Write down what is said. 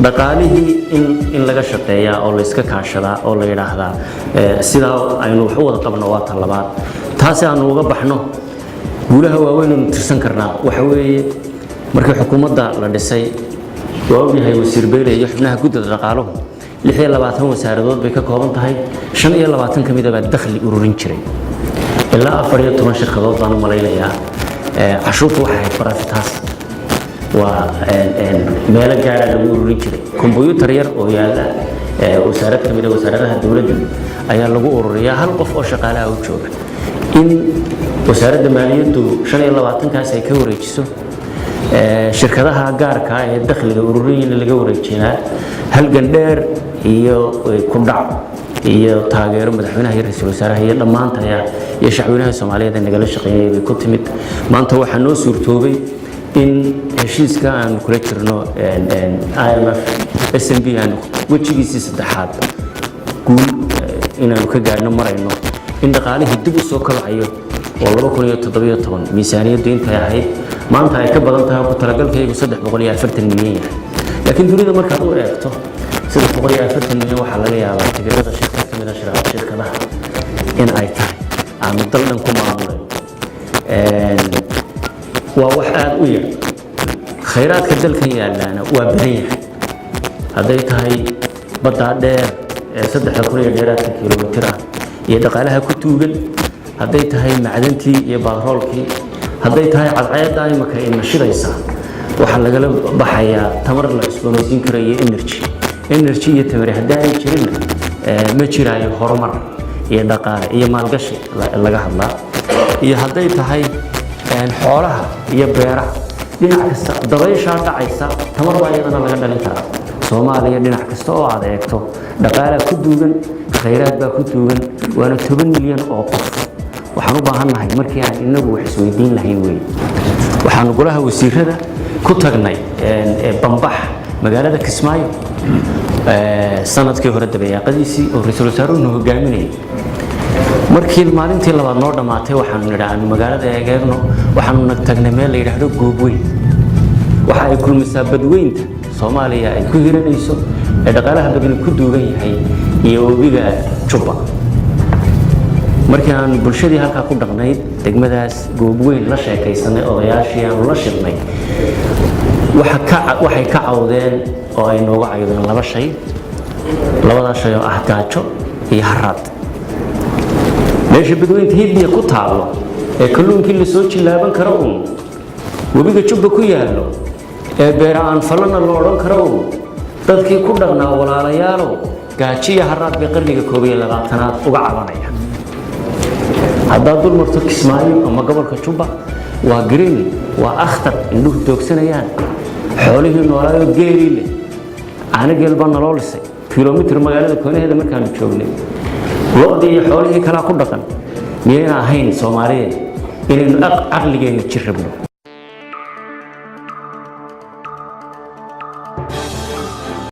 dhaqaalihii in laga shaqeeyaa oo la iska kaashadaa oo la yiraahdaa sidaa aynu wax u wada qabno waa tan labaad taasi aanu uga baxno guulaha waaweyn oo tirsan karnaa waxa weeye markii xukuumadda la dhisay waa ogyahay wasiir beyle iyo xubnaha guddida dhaqaaluhu 26 wasaaradood bay ka kooban tahay 25 kamid ah dakhli ururin jiray ilaa 14 shirkadood baan u malaynayaa cashuurtu waxay faraftaas waa meel gaar ah lagu ururin jiray kombuyuutar yar oo yaala wasaarad kamid ah wasaaradaha dawladda ayaa lagu ururiyaa hal qof oo shaqaalaha u jooga in wasaaradda maaliyaddu 25 kaas ay ka wareejiso shirkadaha gaarka ah ee dakhliga ururiyeen laga wareejinaa hal gandheer iyo ku dhac iyo taageero madaxweynaha iyo ra'iisul wasaaraha iyo dhamaantaya iyo shacabweynaha Soomaaliyeed ee nagala shaqeeyay ku timid maanta waxa noo suurtoobay in heshiiska aan kula jirno IMF SNB aan wajigiisa saddexaad guul inaanu ka gaarno marayno in dhaqaalihii dib u soo kalacayo oo 2017 miisaaniyaddu intay ahayd maanta ay ka badan tahay ku talagalkaygu 340 milyan laakiin dunida markaad u eegto 340 milyan waxa laga yaabaa tigirada shirkad kamid ah shirkadaha in ay tahay aan daldan ku maamulay waa wax aad u yar khayraadka dalkan yaalana waa badan yahay haday tahay badda dheer 3,000 dheeraadka kiiloomitir ah iyo dhaqaalaha ku tuugan haday tahay macdantii iyo batroolkii haday tahay cadceedda imaka in shiraysa waxa laga baxayaa tamar la cusboonaysiin karo iyo energy iyo tamar haddii ay jirin ma jiraayo horumar iyo dhaqaale iyo maalgashi laga hadlaa iyo haday tahay xoolaha iyo beeraha dhinac kasta dabaysha dhacaysa tamar waa iyadana laga dhalin karaa Soomaaliya dhinac kasta oo aad eegto dhaqaale ku duugan khayraad baa ku duugan waana 10 milyan oo qof waxaan u baahanahay markii aan inagu wax isweydiin lahayn weey waxaan golaha wasiirada ku tagnay bambax magaalada Kismaayo sanadkii hore dabeeqadiisii oo ra'iisul wasaaruhu hogaaminayay markii maalintii labaad noo dhamaatay waxaan nidhaahno magaalada eegeerno waxaan tagnay meel la yiraahdo Goobweyn waxa ay kulmisaa badweynta Soomaaliya ay ku hiranayso ee dhaqaalaha badan ku duugan yahay iyo webiga Jubba markii aan bulshadii halka ku dhaqnayd degmadaas Goobweyn la sheekaysanay odayaashii aan la shirnay waxay ka cawdeen oo ay nooga caydeen labada shay oo ah gaajo iyo haraad meesha badweynta hidiya ku taalo ee kalluunkii la soo jilaaban karo webiga Jubba ku yaalo ee beeraan falana loo oran karo dadkii ku dhaqnaa walaalayaal gaajiya haraad bay qarniga 12aad uga cabanaya hadda dul marto Kismaayo ama gobolka Jubba waa green waa akhtar indhuhu doogsanayaan xoolihii noolaayo geerile ana galba nololisay kiiloomitir magaalada koonaheeda markaan joognay loodii xoolihii kala ku dhaqan miyay ahayn Soomaaliyeed inaynu aqligeena jirrabno